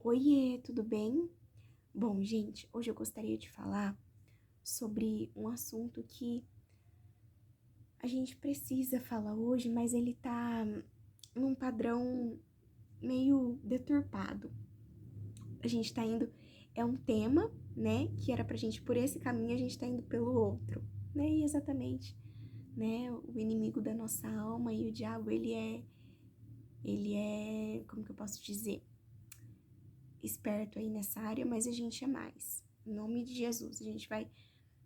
Oiê, tudo bem? Bom, gente, hoje eu gostaria de falar sobre um assunto que a gente precisa falar hoje, mas ele tá num padrão meio deturpado. A gente tá indo, é um tema, né, que era pra gente ir por esse caminho, a gente tá indo pelo outro, né? E exatamente, né, o inimigo da nossa alma e o diabo, como que eu posso dizer? Esperto aí nessa área, mas a gente é mais. Em nome de Jesus,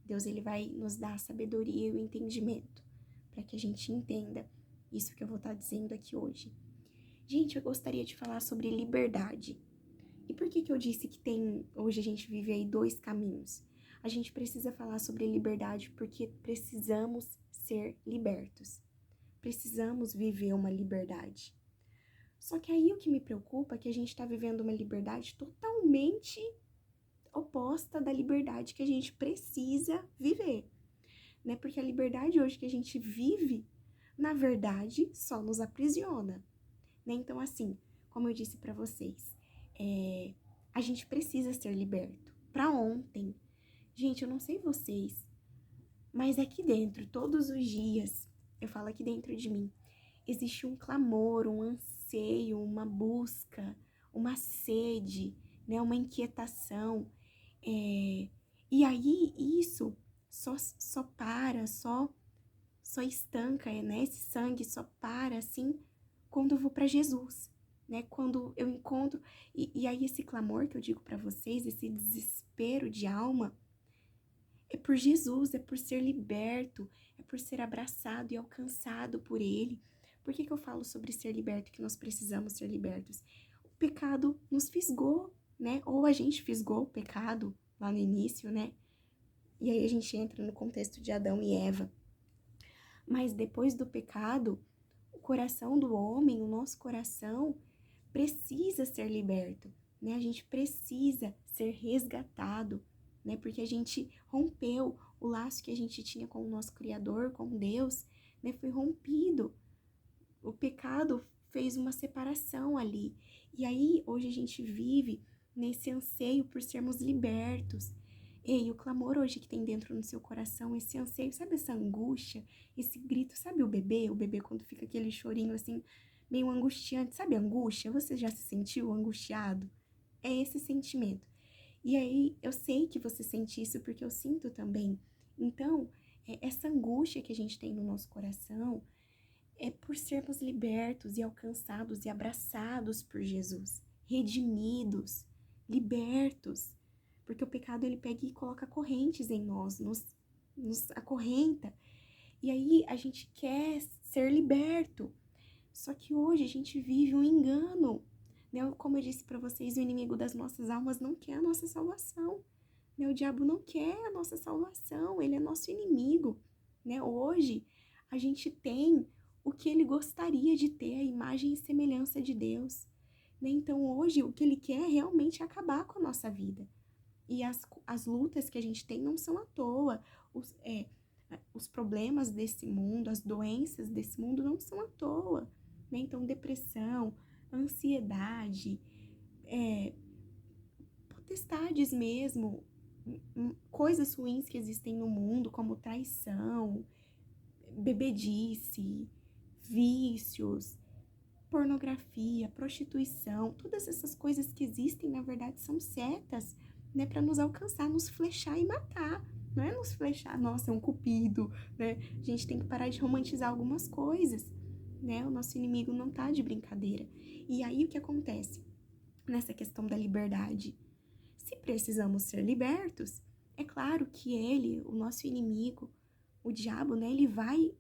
Deus ele vai nos dar a sabedoria e o entendimento para que a gente entenda isso que eu vou estar dizendo aqui hoje. Gente, eu gostaria de falar sobre liberdade. E por que eu disse que hoje a gente vive aí dois caminhos? A gente precisa falar sobre liberdade porque precisamos ser libertos. Precisamos viver uma liberdade. Só que aí o que me preocupa é que a gente está vivendo uma liberdade totalmente oposta da liberdade que a gente precisa viver, né? Porque a liberdade hoje que a gente vive, na verdade, só nos aprisiona, né? Então, assim, como eu disse para vocês, a gente precisa ser liberto para ontem. Gente, eu não sei vocês, mas aqui dentro, todos os dias, eu falo aqui dentro de mim, existe um clamor, um anseio, uma busca, uma sede, né? Uma inquietação. E aí isso só para, só estanca, né? Esse sangue só para assim quando eu vou para Jesus, né? Quando eu encontro e aí esse clamor que eu digo para vocês, esse desespero de alma, é por Jesus, é por ser liberto, é por ser abraçado e alcançado por Ele. Por que eu falo sobre ser liberto, que nós precisamos ser libertos? O pecado nos fisgou, né? Ou a gente fisgou o pecado lá no início, né? E aí a gente entra no contexto de Adão e Eva. Mas depois do pecado, o coração do homem, o nosso coração, precisa ser liberto, né? A gente precisa ser resgatado, né? Porque a gente rompeu o laço que a gente tinha com o nosso Criador, com Deus, né? Foi rompido. O pecado fez uma separação ali. E aí, hoje a gente vive nesse anseio por sermos libertos. E o clamor hoje que tem dentro no seu coração, esse anseio, sabe essa angústia, esse grito, sabe o bebê? O bebê quando fica aquele chorinho assim, meio angustiante, sabe a angústia? Você já se sentiu angustiado? É esse sentimento. E aí, eu sei que você sente isso porque eu sinto também. Então, essa angústia que a gente tem no nosso coração, é por sermos libertos e alcançados e abraçados por Jesus, redimidos, libertos, porque o pecado ele pega e coloca correntes em nós, nos acorrenta, e aí a gente quer ser liberto, só que hoje a gente vive um engano, né? Como eu disse para vocês, o inimigo das nossas almas não quer a nossa salvação, né? O diabo não quer a nossa salvação, ele é nosso inimigo, né? Hoje a gente tem o que ele gostaria de ter, a imagem e semelhança de Deus, né? Então hoje o que ele quer é realmente acabar com a nossa vida. E as lutas que a gente tem não são à toa, os problemas desse mundo, as doenças desse mundo não são à toa, né? Então depressão, ansiedade, potestades mesmo, coisas ruins que existem no mundo, como traição, bebedice, vícios, pornografia, prostituição, todas essas coisas que existem, na verdade, são setas, né, para nos alcançar, nos flechar e matar. Não é nos flechar, nossa, é um cupido, né? A gente tem que parar de romantizar algumas coisas, né? O nosso inimigo não tá de brincadeira. E aí o que acontece nessa questão da liberdade? Se precisamos ser libertos, é claro que ele, o nosso inimigo, o diabo, né, ele vai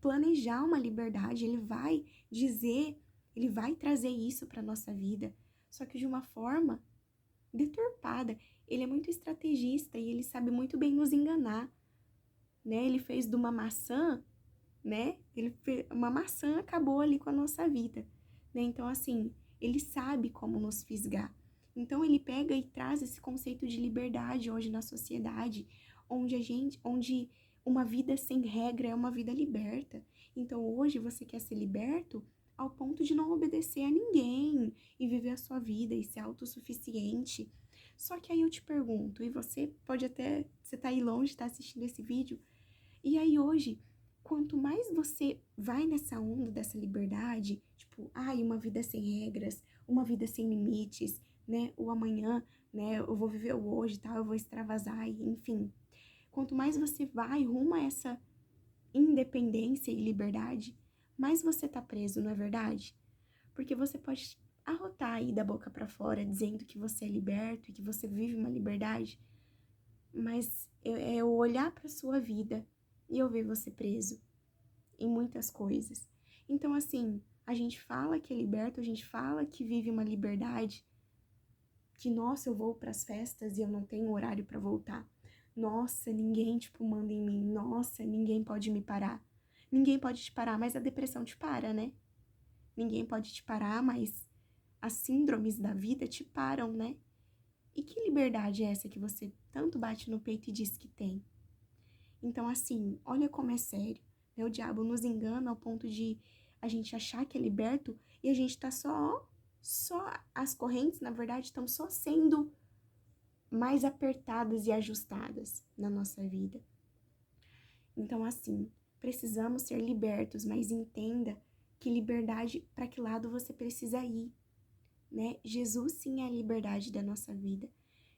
planejar uma liberdade, ele vai dizer, ele vai trazer isso para nossa vida, só que de uma forma deturpada. Ele é muito estrategista e ele sabe muito bem nos enganar, né? Ele fez de uma maçã, né? Uma maçã acabou ali com a nossa vida, né? Então, assim, ele sabe como nos fisgar. Então, ele pega e traz esse conceito de liberdade hoje na sociedade, onde uma vida sem regra é uma vida liberta. Então, hoje você quer ser liberto, ao ponto de não obedecer a ninguém e viver a sua vida e ser autossuficiente. Só que aí eu te pergunto, e você pode até, você tá aí longe, tá assistindo esse vídeo, e aí hoje, quanto mais você vai nessa onda dessa liberdade, tipo, ai, uma vida sem regras, uma vida sem limites, né, o amanhã, né, eu vou viver o hoje, tal, eu vou extravasar, enfim. Quanto mais você vai rumo a essa independência e liberdade, mais você tá preso, não é verdade? Porque você pode arrotar aí da boca pra fora dizendo que você é liberto e que você vive uma liberdade, mas é eu olhar pra sua vida e eu ver você preso em muitas coisas. Então, assim, a gente fala que é liberto, a gente fala que vive uma liberdade, que, nossa, eu vou pras festas e eu não tenho horário pra voltar. Nossa, ninguém, tipo, manda em mim. Nossa, ninguém pode me parar. Ninguém pode te parar, mas a depressão te para, né? Ninguém pode te parar, mas as síndromes da vida te param, né? E que liberdade é essa que você tanto bate no peito e diz que tem? Então, assim, olha como é sério, né? O diabo nos engana ao ponto de a gente achar que é liberto e a gente tá só as correntes, na verdade, estão só sendo mais apertadas e ajustadas na nossa vida. Então, assim, precisamos ser libertos, mas entenda que liberdade, para que lado você precisa ir, né? Jesus sim é a liberdade da nossa vida.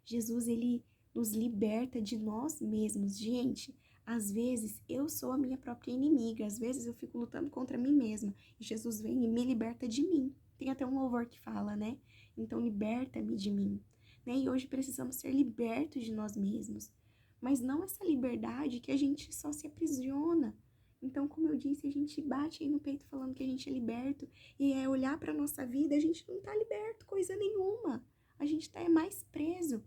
Jesus, ele nos liberta de nós mesmos. Gente, às vezes eu sou a minha própria inimiga, às vezes eu fico lutando contra mim mesma, e Jesus vem e me liberta de mim. Tem até um louvor que fala, né? Então, liberta-me de mim. Né? E hoje precisamos ser libertos de nós mesmos. Mas não essa liberdade que a gente só se aprisiona. Então, como eu disse, a gente bate aí no peito falando que a gente é liberto, e é olhar para nossa vida, a gente não tá liberto coisa nenhuma. A gente tá mais preso.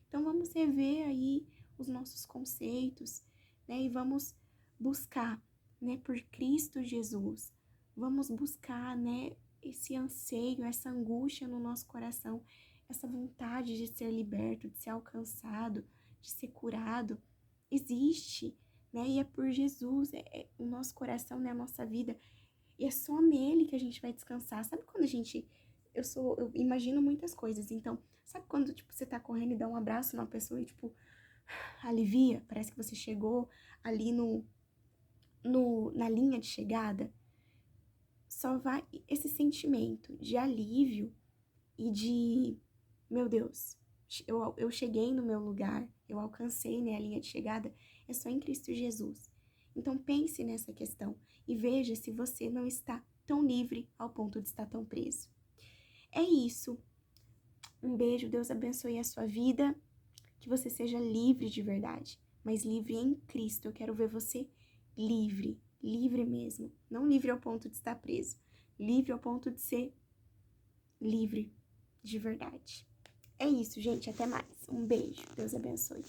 Então, vamos rever aí os nossos conceitos, né? E vamos buscar, né, por Cristo Jesus. Vamos buscar, né, esse anseio, essa angústia no nosso coração, essa vontade de ser liberto, de ser alcançado, de ser curado. Existe, né? E é por Jesus, é o nosso coração, né, a nossa vida. E é só nele que a gente vai descansar. Sabe quando a gente... Eu imagino muitas coisas. Então, sabe quando, tipo, você tá correndo e dá um abraço numa pessoa e, tipo, alivia? Parece que você chegou ali na linha de chegada. Só vai esse sentimento de alívio e de, meu Deus, eu cheguei no meu lugar, eu alcancei, né, a linha de chegada, é só em Cristo Jesus. Então pense nessa questão e veja se você não está tão livre ao ponto de estar tão preso. É isso. Um beijo, Deus abençoe a sua vida, que você seja livre de verdade, mas livre em Cristo. Eu quero ver você livre, livre mesmo. Não livre ao ponto de estar preso, livre ao ponto de ser livre de verdade. É isso, gente. Até mais. Um beijo. Deus abençoe.